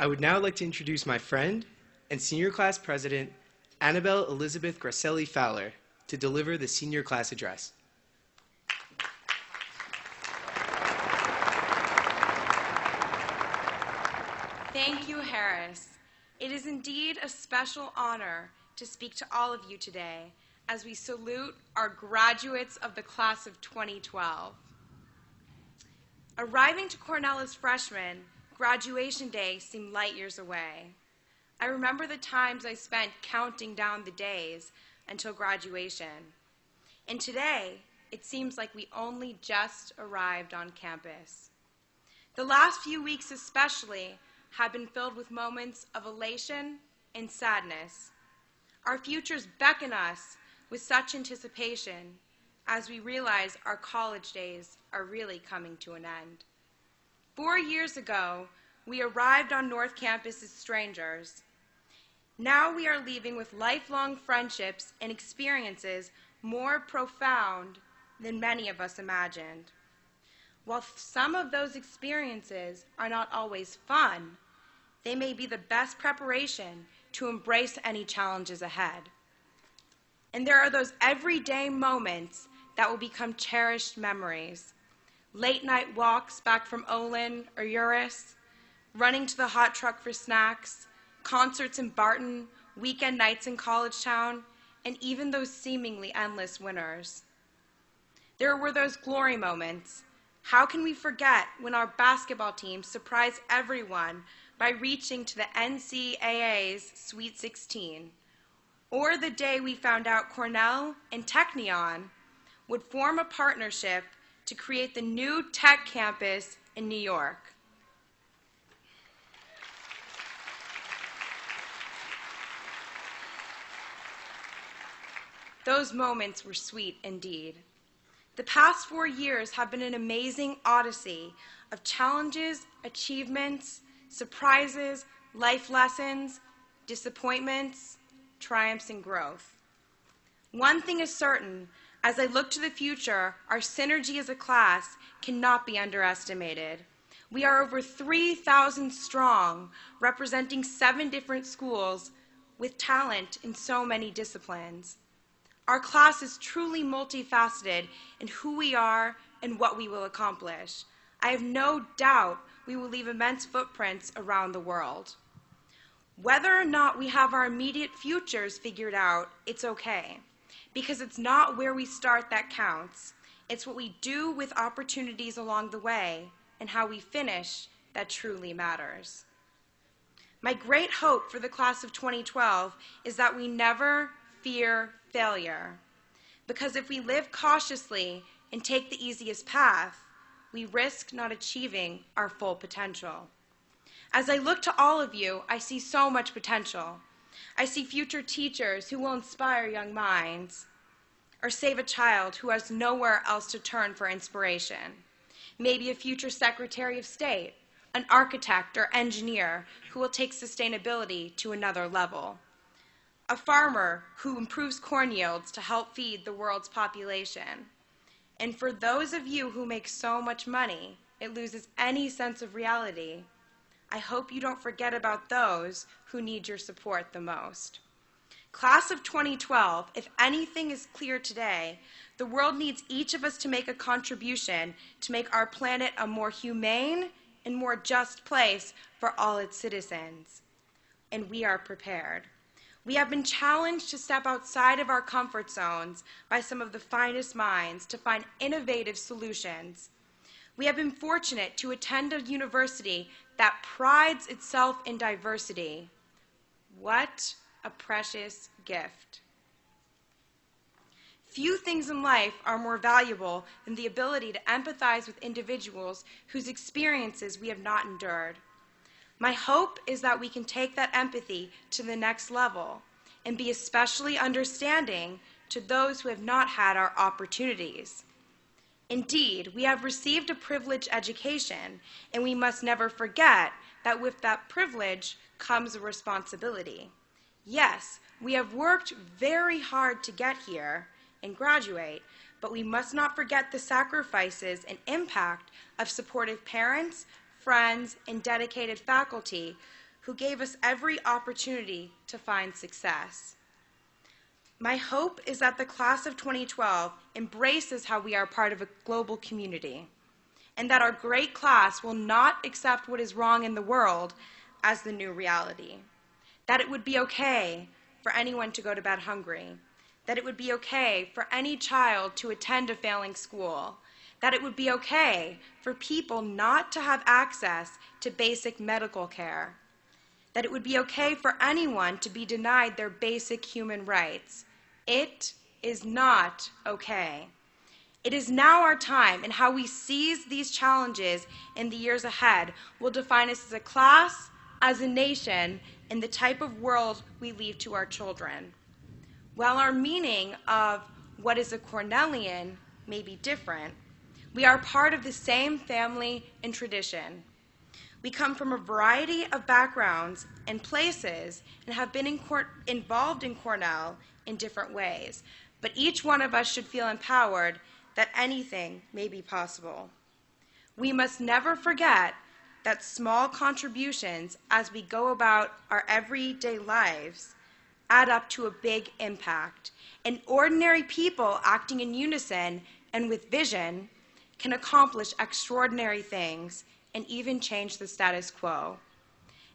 I would now like to introduce my friend and senior class president, Annabel Elizabeth Gracelli Fowler, to deliver the senior class address. Thank you, Harris. It is indeed a special honor to speak to all of you today as we salute our graduates of the class of 2012. Arriving to Cornell as freshmen, graduation day seemed light years away. I remember the times I spent counting down the days until graduation. And today, it seems like we only just arrived on campus. The last few weeks especially have been filled with moments of elation and sadness. Our futures beckon us with such anticipation as we realize our college days are really coming to an end. 4 years ago, we arrived on North Campus as strangers. Now we are leaving with lifelong friendships and experiences more profound than many of us imagined. While some of those experiences are not always fun, they may be the best preparation to embrace any challenges ahead. And there are those everyday moments that will become cherished memories. Late night walks back from Olin or Uris, running to the hot truck for snacks, concerts in Barton, weekend nights in College Town, and even those seemingly endless winters. There were those glory moments. How can we forget when our basketball team surprised everyone by reaching to the NCAA's Sweet 16? Or the day we found out Cornell and Technion would form a partnership to create the new tech campus in New York. Those moments were sweet indeed. The past 4 years have been an amazing odyssey of challenges, achievements, surprises, life lessons, disappointments, triumphs, and growth. One thing is certain, as I look to the future, our synergy as a class cannot be underestimated. We are over 3,000 strong, representing 7 different schools with talent in so many disciplines. Our class is truly multifaceted in who we are and what we will accomplish. I have no doubt we will leave immense footprints around the world. Whether or not we have our immediate futures figured out, it's okay, because it's not where we start that counts. It's what we do with opportunities along the way and how we finish that truly matters. My great hope for the class of 2012 is that we never fear failure, because if we live cautiously and take the easiest path, we risk not achieving our full potential. As I look to all of you, I see so much potential. I see future teachers who will inspire young minds, or save a child who has nowhere else to turn for inspiration. Maybe a future Secretary of State, an architect or engineer who will take sustainability to another level. A farmer who improves corn yields to help feed the world's population. And for those of you who make so much money, it loses any sense of reality, I hope you don't forget about those who need your support the most. Class of 2012, if anything is clear today, the world needs each of us to make a contribution to make our planet a more humane and more just place for all its citizens. And we are prepared. We have been challenged to step outside of our comfort zones by some of the finest minds to find innovative solutions. We have been fortunate to attend a university that prides itself in diversity. What a precious gift. Few things in life are more valuable than the ability to empathize with individuals whose experiences we have not endured. My hope is that we can take that empathy to the next level and be especially understanding to those who have not had our opportunities. Indeed, we have received a privileged education, and we must never forget that with that privilege comes a responsibility. Yes, we have worked very hard to get here and graduate, but we must not forget the sacrifices and impact of supportive parents, friends, and dedicated faculty who gave us every opportunity to find success. My hope is that the class of 2012 embraces how we are part of a global community, and that our great class will not accept what is wrong in the world as the new reality. That it would be okay for anyone to go to bed hungry. That it would be okay for any child to attend a failing school. That it would be okay for people not to have access to basic medical care. That it would be okay for anyone to be denied their basic human rights. It is not okay. It is now our time, and how we seize these challenges in the years ahead will define us as a class, as a nation, and the type of world we leave to our children. While our meaning of what is a Cornellian may be different, we are part of the same family and tradition. We come from a variety of backgrounds and places and have been involved in Cornell in different ways, but each one of us should feel empowered that anything may be possible. We must never forget that small contributions as we go about our everyday lives add up to a big impact, and ordinary people acting in unison and with vision can accomplish extraordinary things and even change the status quo.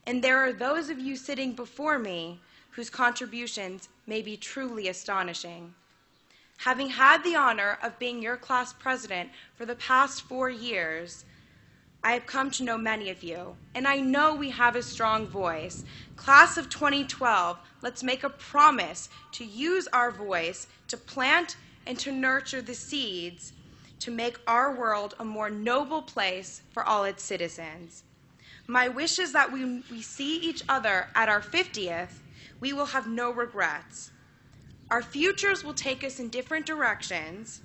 And there are those of you sitting before me whose contributions may be truly astonishing. Having had the honor of being your class president for the past 4 years, I have come to know many of you, and I know we have a strong voice. Class of 2012, let's make a promise to use our voice to plant and to nurture the seeds to make our world a more noble place for all its citizens. My wish is that when we see each other at our 50th, we will have no regrets. Our futures will take us in different directions,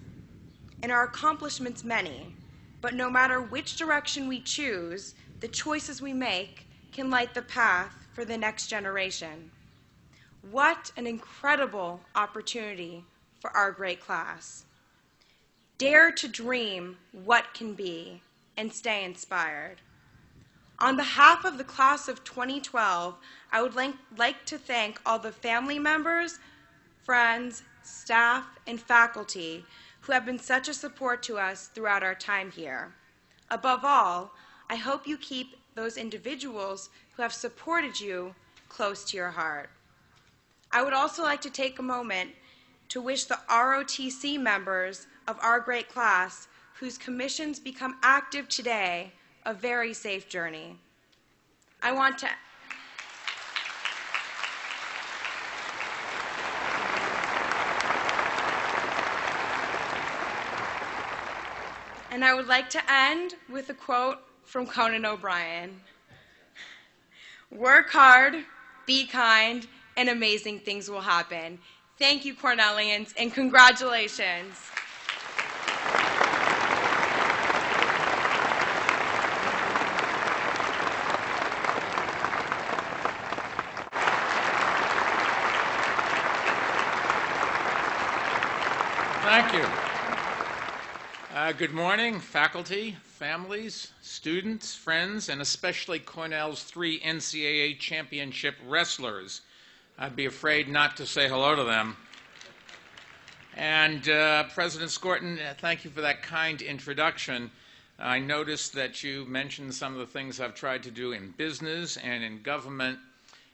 and our accomplishments many. But no matter which direction we choose, the choices we make can light the path for the next generation. What an incredible opportunity for our great class. Dare to dream what can be and stay inspired. On behalf of the class of 2012, I would like to thank all the family members, friends, staff, and faculty who have been such a support to us throughout our time here. Above all, I hope you keep those individuals who have supported you close to your heart. I would also like to take a moment to wish the ROTC members of our great class, whose commissions become active today, a very safe journey. I want to And I would like to end with a quote from Conan O'Brien. Work hard, be kind, and amazing things will happen. Thank you, Cornellians, and congratulations. Thank you. Good morning, faculty, families, students, friends, and especially Cornell's 3 NCAA championship wrestlers. I'd be afraid not to say hello to them. And President Skorton, thank you for that kind introduction. I noticed that you mentioned some of the things I've tried to do in business and in government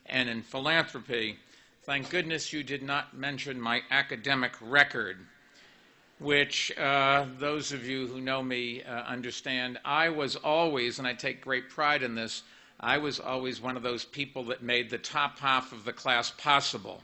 and in philanthropy. Thank goodness you did not mention my academic record, which those of you who know me understand. I was always, and I take great pride in this, I was always one of those people that made the top half of the class possible.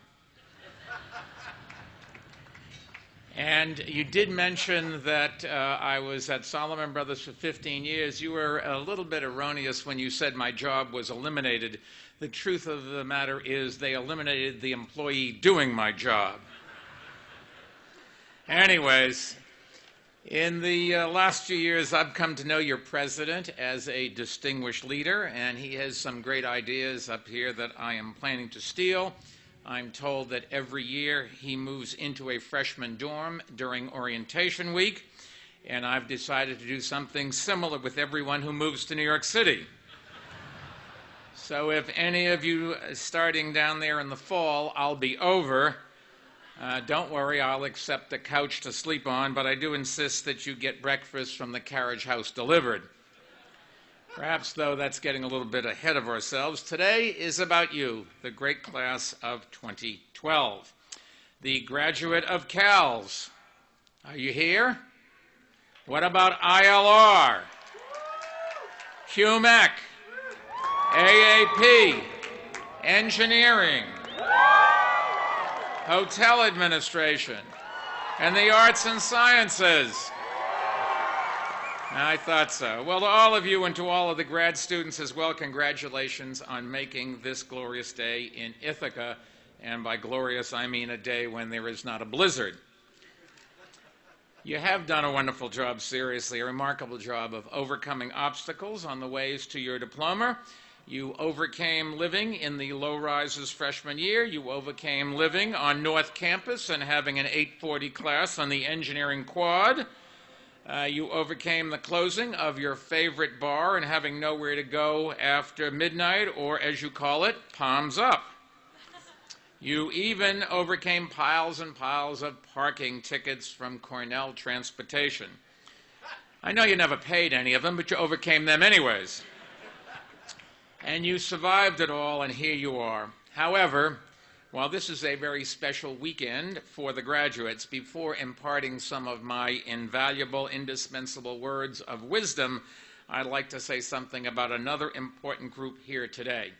And you did mention that I was at Solomon Brothers for 15 years. You were a little bit erroneous when you said my job was eliminated. The truth of the matter is they eliminated the employee doing my job. Anyways, in the last few years, I've come to know your president as a distinguished leader, and he has some great ideas up here that I am planning to steal. I'm told that every year he moves into a freshman dorm during orientation week, and I've decided to do something similar with everyone who moves to New York City. So if any of you are starting down there in the fall, I'll be over. Don't worry, I'll accept a couch to sleep on, but I do insist that you get breakfast from the carriage house delivered. Perhaps, though, that's getting a little bit ahead of ourselves. Today is about you, the great class of 2012. The graduate of CALS. Are you here? What about ILR? QMEC? AAP? Engineering? Hotel administration? And the arts and sciences? I thought so. Well, to all of you and to all of the grad students as well, congratulations on making this glorious day in Ithaca. And by glorious, I mean a day when there is not a blizzard. You have done a wonderful job, seriously, a remarkable job of overcoming obstacles on the ways to your diploma. You overcame living in the low-rises freshman year. You overcame living on North Campus and having an 840 class on the engineering quad. You overcame the closing of your favorite bar and having nowhere to go after midnight, or as you call it, palms up. You even overcame piles and piles of parking tickets from Cornell transportation. I know you never paid any of them, but you overcame them anyways. And you survived it all, and here you are. However, while this is a very special weekend for the graduates, before imparting some of my invaluable, indispensable words of wisdom, I'd like to say something about another important group here today.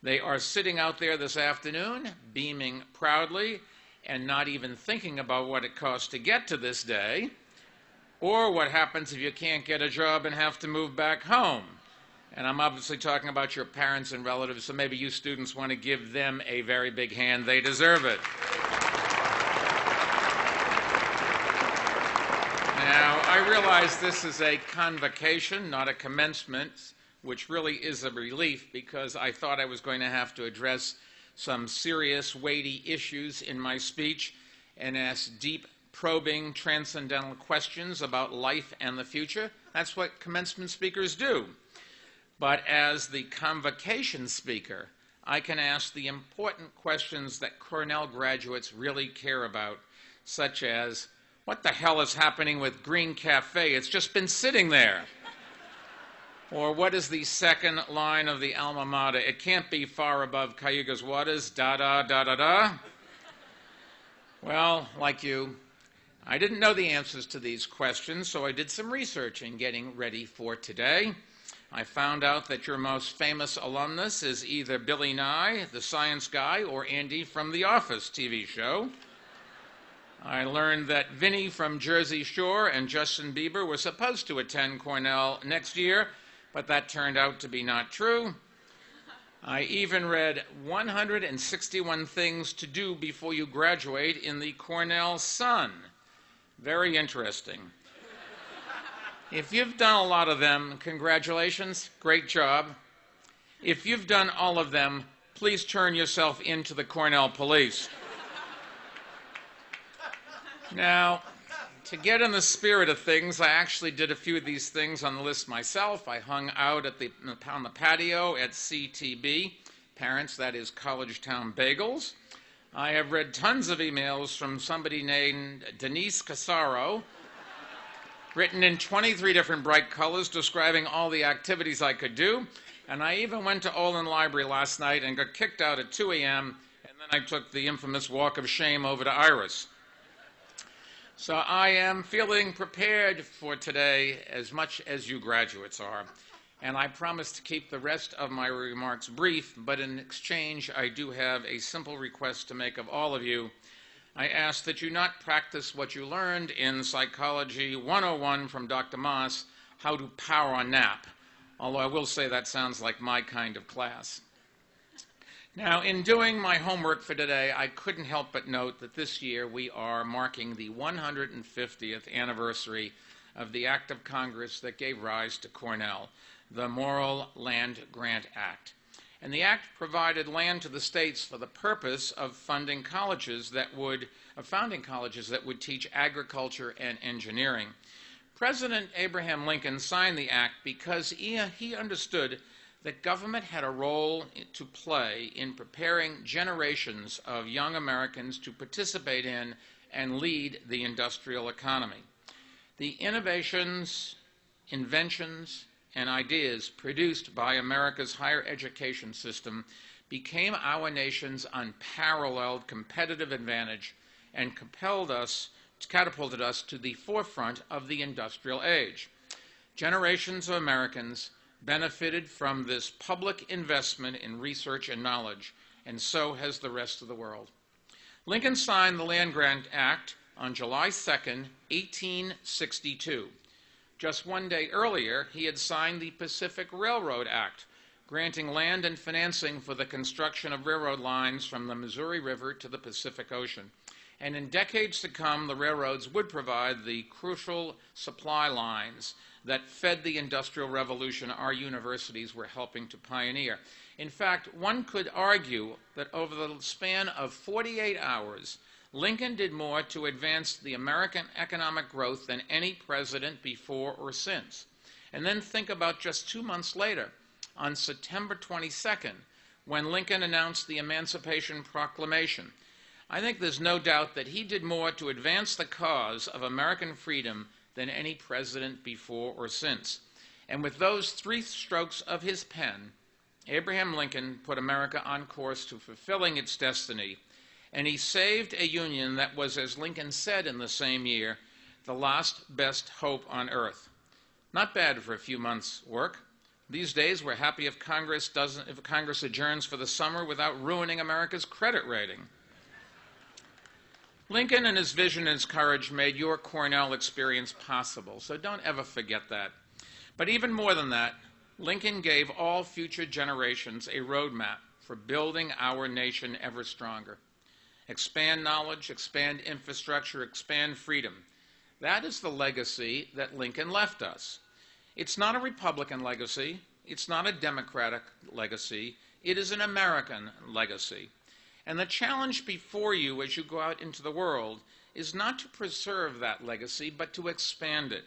They are sitting out there this afternoon, beaming proudly, and not even thinking about what it costs to get to this day, or what happens if you can't get a job and have to move back home. And I'm obviously talking about your parents and relatives, so maybe you students want to give them a very big hand. They deserve it. Now, I realize this is a convocation, not a commencement, which really is a relief because I thought I was going to have to address some serious, weighty issues in my speech and ask deep, probing, transcendental questions about life and the future. That's what commencement speakers do. But as the convocation speaker, I can ask the important questions that Cornell graduates really care about, such as, what the hell is happening with Green Cafe? It's just been sitting there. Or what is the second line of the alma mater? It can't be far above Cayuga's waters, da-da-da-da-da. Well, like you, I didn't know the answers to these questions, so I did some research in getting ready for today. I found out that your most famous alumnus is either Billy Nye, the science guy, or Andy from The Office TV show. I learned that Vinny from Jersey Shore and Justin Bieber were supposed to attend Cornell next year, but that turned out to be not true. I even read 161 things to do before you graduate in the Cornell Sun. Very interesting. If you've done a lot of them, congratulations, great job. If you've done all of them, please turn yourself into the Cornell police. Now, to get in the spirit of things, I actually did a few of these things on the list myself. I hung out on the patio at CTB, parents, that is College Town Bagels. I have read tons of emails from somebody named Denise Casaro, written in 23 different bright colors describing all the activities I could do. And I even went to Olin Library last night and got kicked out at 2 a.m. And then I took the infamous walk of shame over to Iris. So I am feeling prepared for today as much as you graduates are. And I promise to keep the rest of my remarks brief, but in exchange, I do have a simple request to make of all of you. I ask that you not practice what you learned in Psychology 101 from Dr. Moss, how to power a nap, although I will say that sounds like my kind of class. Now, in doing my homework for today, I couldn't help but note that this year we are marking the 150th anniversary of the act of Congress that gave rise to Cornell, the Morrill Land Grant Act. And the act provided land to the states for the purpose of founding colleges that would teach agriculture and engineering. President Abraham Lincoln signed the act because he understood that government had a role to play in preparing generations of young Americans to participate in and lead the industrial economy. The innovations, inventions, and ideas produced by America's higher education system became our nation's unparalleled competitive advantage and catapulted us to the forefront of the industrial age. Generations of Americans benefited from this public investment in research and knowledge, and so has the rest of the world. Lincoln signed the Land Grant Act on July 2, 1862. Just one day earlier, he had signed the Pacific Railroad Act, granting land and financing for the construction of railroad lines from the Missouri River to the Pacific Ocean. And in decades to come, the railroads would provide the crucial supply lines that fed the Industrial Revolution our universities were helping to pioneer. In fact, one could argue that over the span of 48 hours, Lincoln did more to advance the American economic growth than any president before or since. And then think about just 2 months later, on September 22nd, when Lincoln announced the Emancipation Proclamation. I think there's no doubt that he did more to advance the cause of American freedom than any president before or since. And with those 3 strokes of his pen, Abraham Lincoln put America on course to fulfilling its destiny, and he saved a union that was, as Lincoln said in the same year, the last best hope on earth. Not bad for a few months' work. These days, we're happy if Congress adjourns for the summer without ruining America's credit rating. Lincoln and his vision and his courage made your Cornell experience possible, so don't ever forget that. But even more than that, Lincoln gave all future generations a roadmap for building our nation ever stronger. Expand knowledge, expand infrastructure, expand freedom. That is the legacy that Lincoln left us. It's not a Republican legacy. It's not a Democratic legacy. It is an American legacy. And the challenge before you as you go out into the world is not to preserve that legacy, but to expand it.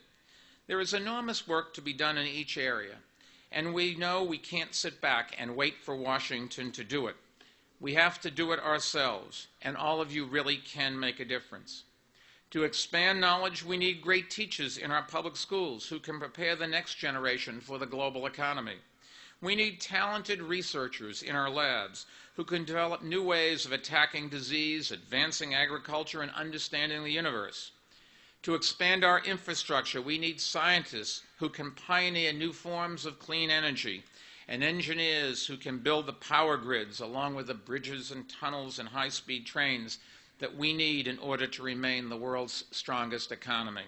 There is enormous work to be done in each area, and we know we can't sit back and wait for Washington to do it. We have to do it ourselves, and all of you really can make a difference. To expand knowledge, we need great teachers in our public schools who can prepare the next generation for the global economy. We need talented researchers in our labs who can develop new ways of attacking disease, advancing agriculture, and understanding the universe. To expand our infrastructure, we need scientists who can pioneer new forms of clean energy, and engineers who can build the power grids along with the bridges and tunnels and high-speed trains that we need in order to remain the world's strongest economy.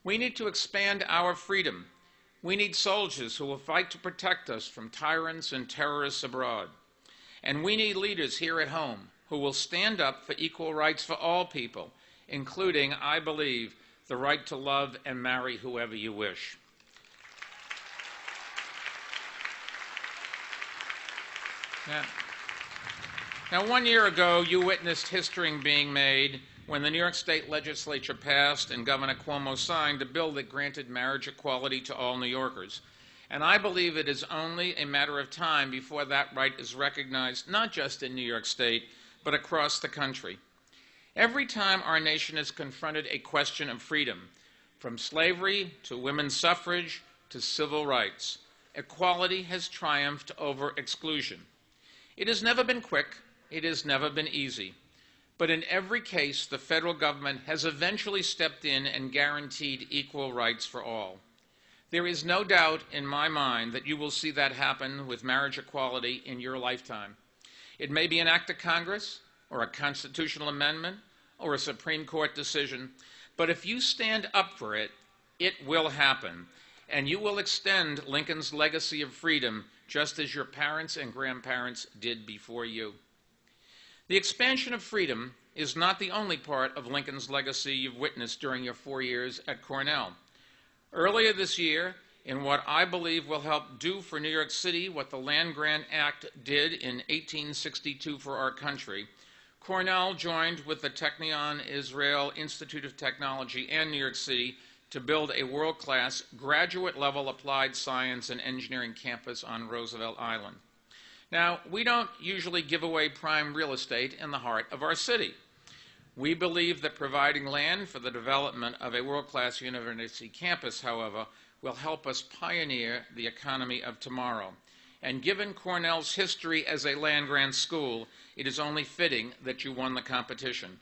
We need to expand our freedom. We need soldiers who will fight to protect us from tyrants and terrorists abroad. And we need leaders here at home who will stand up for equal rights for all people, including, I believe, the right to love and marry whoever you wish. Now, 1 year ago, you witnessed history being made when the New York State Legislature passed and Governor Cuomo signed a bill that granted marriage equality to all New Yorkers. And I believe it is only a matter of time before that right is recognized, not just in New York State, but across the country. Every time our nation has confronted a question of freedom, from slavery to women's suffrage to civil rights, equality has triumphed over exclusion. It has never been quick. It has never been easy. But in every case, the federal government has eventually stepped in and guaranteed equal rights for all. There is no doubt in my mind that you will see that happen with marriage equality in your lifetime. It may be an act of Congress, or a constitutional amendment, or a Supreme Court decision, but if you stand up for it, it will happen, and you will extend Lincoln's legacy of freedom just as your parents and grandparents did before you. The expansion of freedom is not the only part of Lincoln's legacy you've witnessed during your 4 years at Cornell. Earlier this year, in what I believe will help do for New York City what the Land Grant Act did in 1862 for our country, Cornell joined with the Technion Israel Institute of Technology and New York City to build a world-class graduate-level applied science and engineering campus on Roosevelt Island. Now, we don't usually give away prime real estate in the heart of our city. We believe that providing land for the development of a world-class university campus, however, will help us pioneer the economy of tomorrow. And given Cornell's history as a land-grant school, it is only fitting that you won the competition.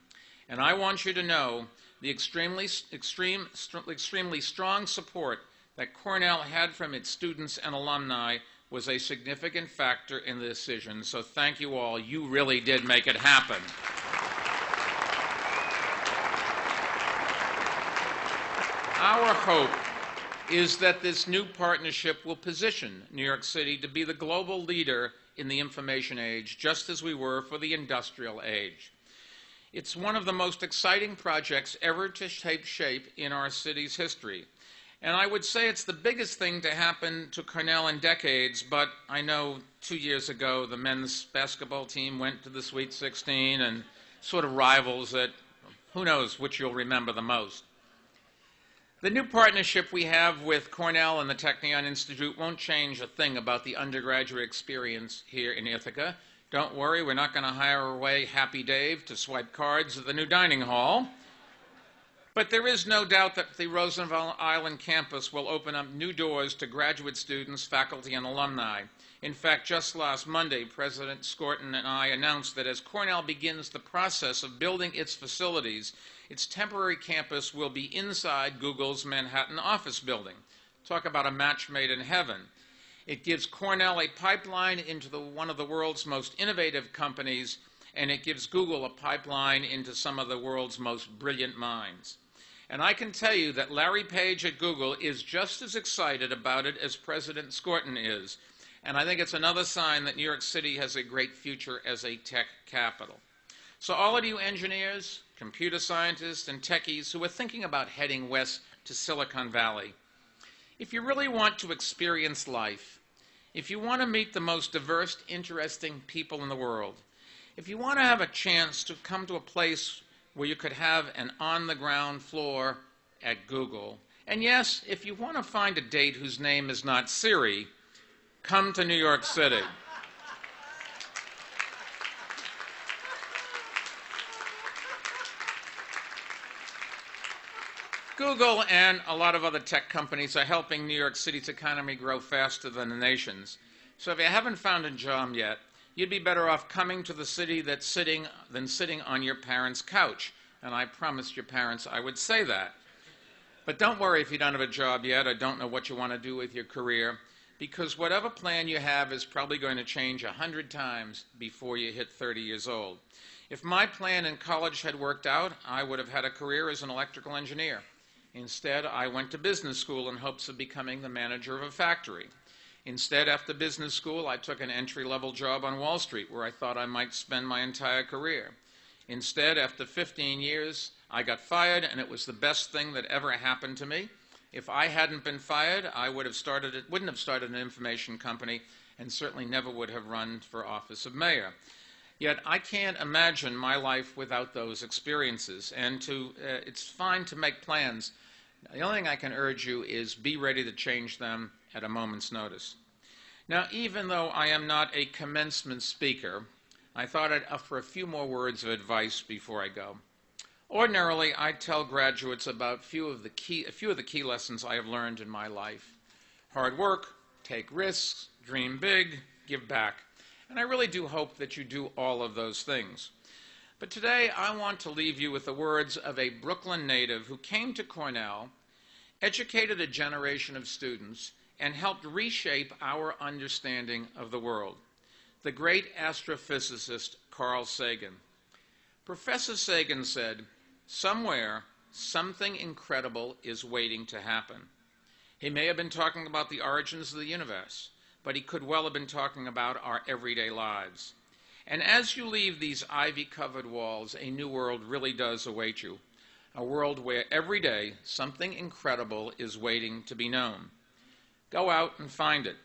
And I want you to know the extremely strong support that Cornell had from its students and alumni was a significant factor in the decision. So thank you all. You really did make it happen. Our hope is that this new partnership will position New York City to be the global leader in the information age, just as we were for the industrial age. It's one of the most exciting projects ever to take shape in our city's history. And I would say it's the biggest thing to happen to Cornell in decades, but I know 2 years ago the men's basketball team went to the Sweet 16 and sort of rivals that who knows which you'll remember the most. The new partnership we have with Cornell and the Technion Institute won't change a thing about the undergraduate experience here in Ithaca. Don't worry, we're not going to hire away Happy Dave to swipe cards at the new dining hall. But there is no doubt that the Roosevelt Island campus will open up new doors to graduate students, faculty, and alumni. In fact, just last Monday, President Schoellkopf and I announced that as Cornell begins the process of building its facilities, its temporary campus will be inside Google's Manhattan office building. Talk about a match made in heaven. It gives Cornell a pipeline into one of the world's most innovative companies, and it gives Google a pipeline into some of the world's most brilliant minds. And I can tell you that Larry Page at Google is just as excited about it as President Schoellkopf is. And I think it's another sign that New York City has a great future as a tech capital. So all of you engineers, computer scientists, and techies who are thinking about heading west to Silicon Valley, if you really want to experience life, if you want to meet the most diverse, interesting people in the world, if you want to have a chance to come to a place where you could have an on-the-ground floor at Google, and yes, if you want to find a date whose name is not Siri, come to New York City. Google and a lot of other tech companies are helping New York City's economy grow faster than the nation's. So if you haven't found a job yet, you'd be better off coming to the city than sitting on your parents' couch. And I promised your parents I would say that. But don't worry if you don't have a job yet or don't know what you want to do with your career, because whatever plan you have is probably going to change 100 times before you hit 30 years old. If my plan in college had worked out, I would have had a career as an electrical engineer. Instead, I went to business school in hopes of becoming the manager of a factory. Instead, after business school, I took an entry-level job on Wall Street where I thought I might spend my entire career. Instead, after 15 years, I got fired, and it was the best thing that ever happened to me. If I hadn't been fired, I wouldn't have started an information company and certainly never would have run for office of mayor. Yet I can't imagine my life without those experiences, and it's fine to make plans. The only thing I can urge you is be ready to change them at a moment's notice. Now, even though I am not a commencement speaker, I thought I'd offer a few more words of advice before I go. Ordinarily, I tell graduates about a few of the key lessons I have learned in my life. Hard work, take risks, dream big, give back. And I really do hope that you do all of those things. But today, I want to leave you with the words of a Brooklyn native who came to Cornell, educated a generation of students, and helped reshape our understanding of the world. The great astrophysicist Carl Sagan. Professor Sagan said, "Somewhere, something incredible is waiting to happen." He may have been talking about the origins of the universe, but he could well have been talking about our everyday lives. And as you leave these ivy-covered walls, a new world really does await you. A world where every day something incredible is waiting to be known. Go out and find it.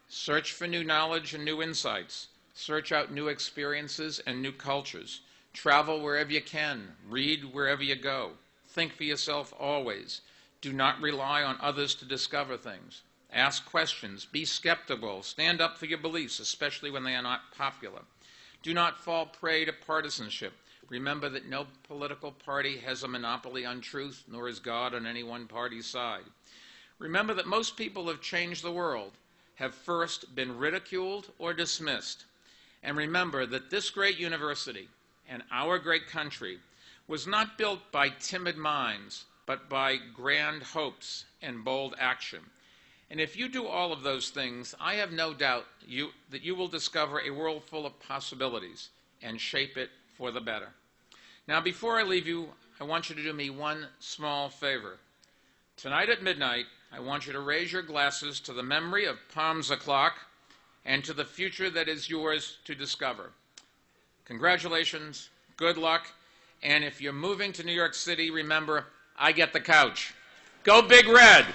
Search for new knowledge and new insights. Search out new experiences and new cultures. Travel wherever you can. Read wherever you go. Think for yourself always. Do not rely on others to discover things. Ask questions. Be skeptical. Stand up for your beliefs, especially when they are not popular. Do not fall prey to partisanship. Remember that no political party has a monopoly on truth, nor is God on any one party's side. Remember that most people who have changed the world have first been ridiculed or dismissed. And remember that this great university and our great country was not built by timid minds, but by grand hopes and bold action. And if you do all of those things, I have no doubt that you will discover a world full of possibilities and shape it for the better. Now, before I leave you, I want you to do me one small favor. Tonight at midnight, I want you to raise your glasses to the memory of Palms o'clock and to the future that is yours to discover. Congratulations, good luck, and if you're moving to New York City, remember, I get the couch. Go Big Red!